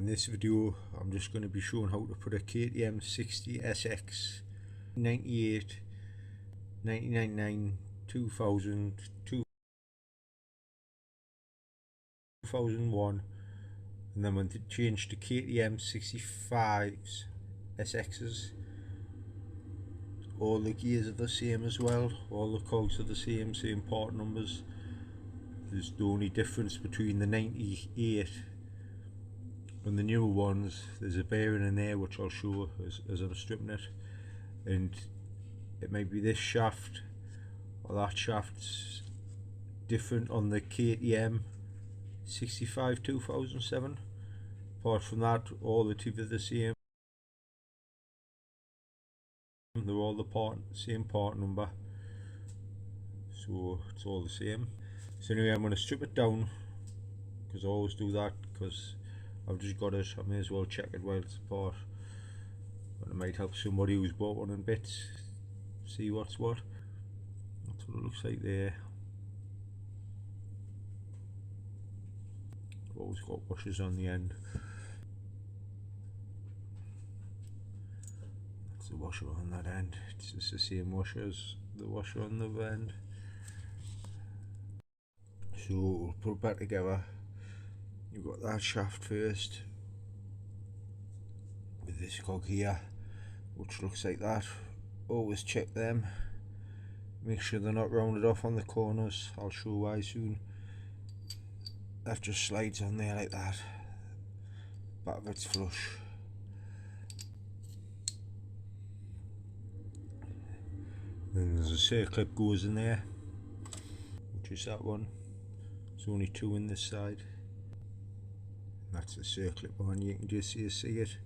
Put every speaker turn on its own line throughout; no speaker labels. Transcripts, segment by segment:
In this video I'm just going to be showing how to put a ktm60sx 98, 1999, 2000, 2001, and then when it changed to ktm65s SXs, all the gears are the same as well, all the cogs are the same part numbers. There's the only difference between the 98 and the newer ones, there's a bearing in there which I'll show as I'm stripping it, and it may be this shaft or that shaft's different on the KTM 65 2007. Apart from that, all the teeth are the same. They're all the same part number, so it's all the same. So anyway, I'm going to strip it down, because I always do that, because I've just got it, I may as well check it while it's apart. But it might help somebody who's bought one in bits see what's what. That's what it looks like there. I've always got washers on the end. That's the washer on that end. It's just the same washer as the washer on the other end. So we'll put it back together. You've got that shaft first with this cog here, which looks like that. Always check them, make sure they're not rounded off on the corners. I'll show why soon. That just slides on there like that, back of it's flush. Then there's a circlip goes in there, which is that one. There's only two in this side. That's the circlip one, you can just see it.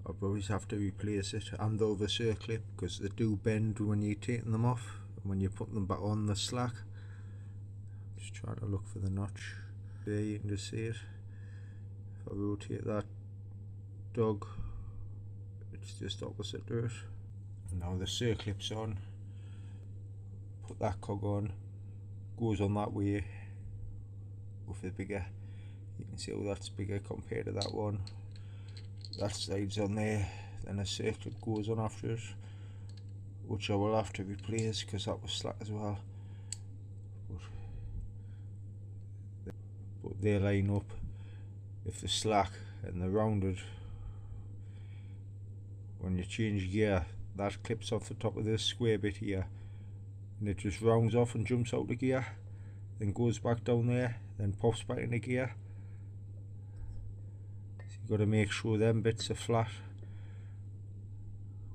I'll always have to replace it and the other circlip, because they do bend when you're taking them off and when you're putting them back on the slack. Just trying to look for the notch. There you can just see it. If I rotate that dog, it's just opposite to it. Now the circlip's on. Put that cog on, goes on that way with the bigger. You can see how that's bigger compared to that one. That slides on there, then a circlip goes on after it, which I will have to replace because that was slack as well. But they line up. If they're slack and they're rounded, when you change gear, that clips off the top of this square bit here, and it just rounds off and jumps out of gear, then goes back down there, then pops back into gear. Got to make sure them bits are flat,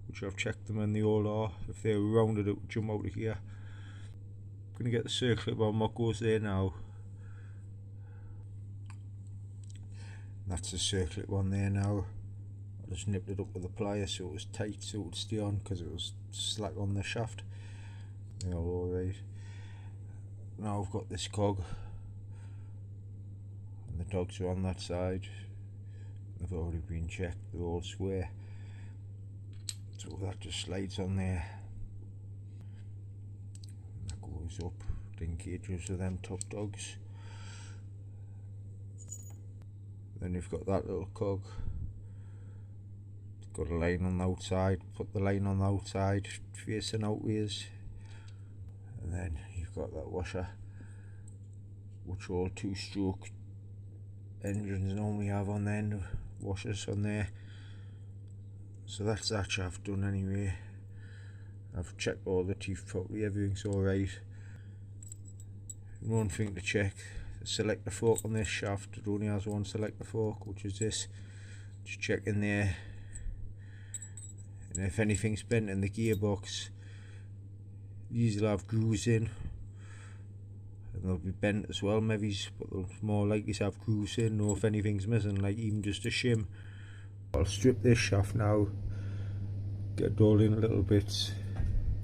which I've checked them and they all are. If they're rounded, it would jump out of here. I'm going to get the circlip on what goes there now. That's the circlip on there now. I just nipped it up with a plier so it was tight, so it would stay on, because it was slack on the shaft. They're all alright. Now I've got this cog, and the dogs are on that side. They've already been checked, they're all square, so that just slides on there. That goes up the engages of them top dogs. Then you've got that little cog, it's got a line on the outside. Put the line on the outside facing outways, and then you've got that washer, which all two-stroke engines normally have on the end. Washers on there. So that's that shaft done anyway. I've checked all the teeth properly, everything's alright. One thing to check, the selector fork on this shaft, it only has one selector fork, which is this. Just check in there, and if anything's bent in the gearbox, these will have grooves in, and they'll be bent as well maybe, but they'll more likely to have grooves in, or if anything's missing, like even just a shim. I'll strip this shaft now, get it all in little bits,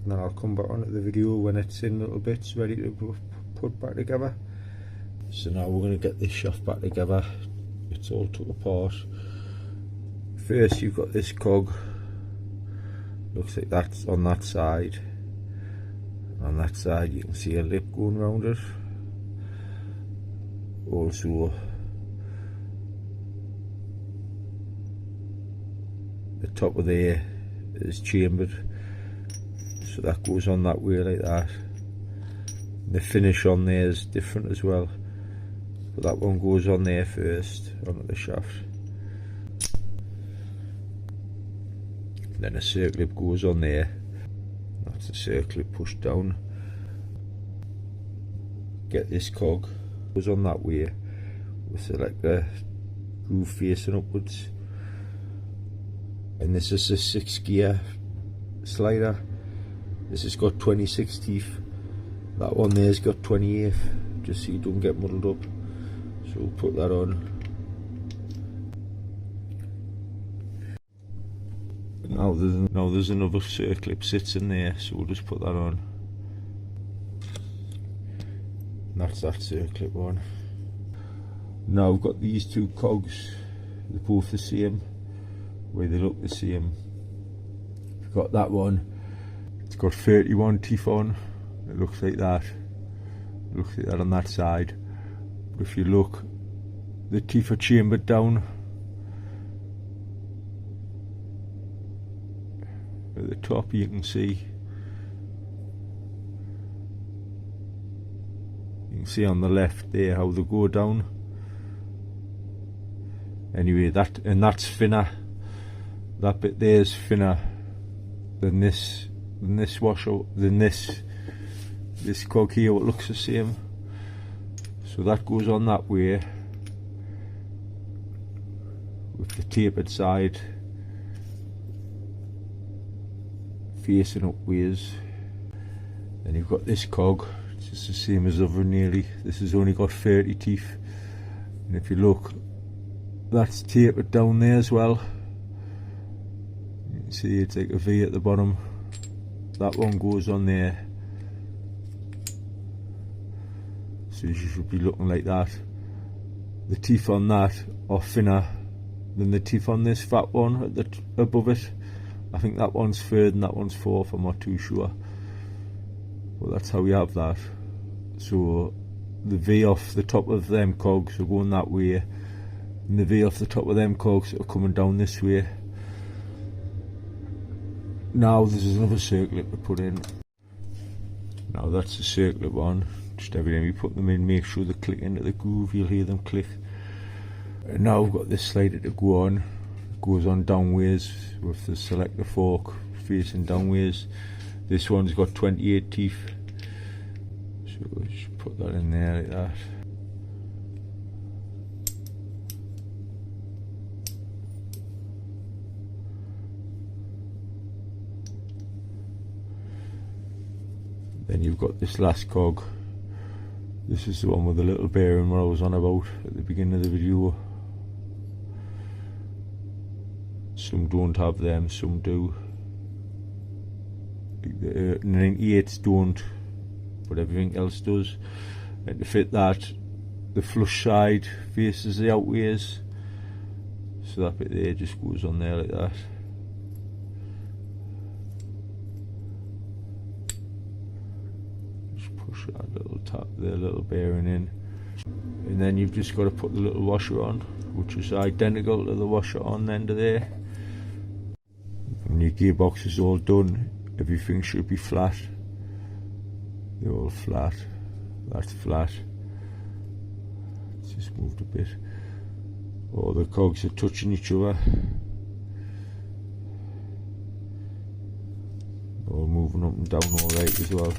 and then I'll come back onto the video when it's in little bits ready to put back together. So now we're going to get this shaft back together. It's all took apart. First you've got this cog, looks like that's on that side. On that side you can see a lip going round it. Also the top of there is chambered, so that goes on that way like that. The finish on there is different as well, but that one goes on there first, onto the shaft. Then a circlip goes on there. That's the circlip pushed down. Get this cog, goes on that way with the groove facing upwards. And this is a 6-gear slider. This has got 26 teeth. That one there's got 28, just so you don't get muddled up. So we'll put that on. Now there's another circlip sits in there, so we'll just put that on. And that's that circlip one. Now I've got these two cogs, they're both the same, where they look the same. I've got that one, it's got 31 teeth on, it looks like that. It looks like that on that side. But if you look, the teeth are chambered down. At the top you can see on the left there how they go down. Anyway, that's thinner. That bit there is thinner than this washer, than this cog here, what looks the same. So that goes on that way with the tapered side facing upwards. Then you've got this cog, it's just the same as other nearly. This has only got 30 teeth, and if you look, that's tapered down there as well. You can see it's like a V at the bottom. That one goes on there, so you should be looking like that. The teeth on that are thinner than the teeth on this fat one at the above it. I think that one's third and that one's fourth, I'm not too sure. But that's how we have that. So the V off the top of them cogs are going that way, and the V off the top of them cogs are coming down this way. Now there's another circlip to put in. Now that's the circlip one. Just every time you put them in, make sure they click into the groove, you'll hear them click. And now we've got this slider to go on. Goes on downways with the selector fork facing downways. This one's got 28 teeth, so we'll just put that in there like that. Then you've got this last cog. This is the one with the little bearing what I was on about at the beginning of the video. Some don't have them, some do. The 98s don't, but everything else does. And to fit that, the flush side faces the outways, so that bit there just goes on there like that. Just push that little tap, the little bearing in, and then you've just got to put the little washer on, which is identical to the washer on the end of there. When your gearbox is all done, everything should be flat. They're all flat. That's flat. It's just moved a bit. All the cogs are touching each other. All moving up and down all right as well.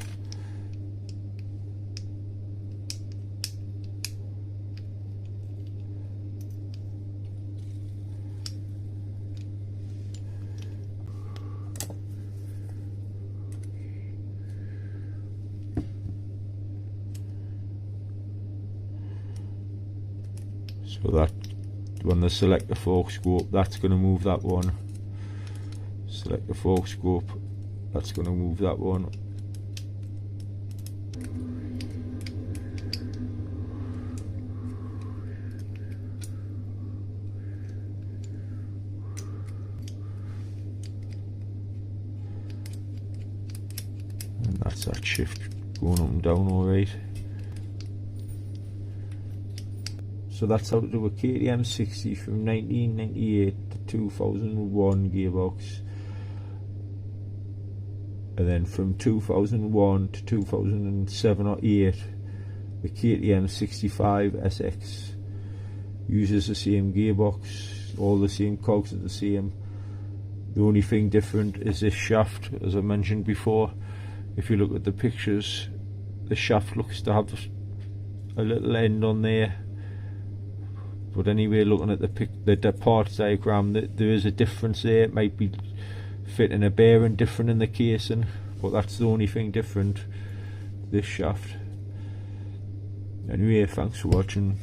So that, when the selector forks go up, that's going to move that one. Selector forks go up, that's going to move that one. And that's that shift going up and down all right. So that's how to do a ktm60 from 1998 to 2001 gearbox. And then from 2001 to 2007 or 8, the ktm65sx uses the same gearbox, all the same cogs are the same. The only thing different is this shaft, as I mentioned before. If you look at the pictures, the shaft looks to have a little end on there. But anyway, looking at the parts diagram, there is a difference there. It might be fitting a bearing different in the casing, but that's the only thing different, this shaft. Anyway, thanks for watching.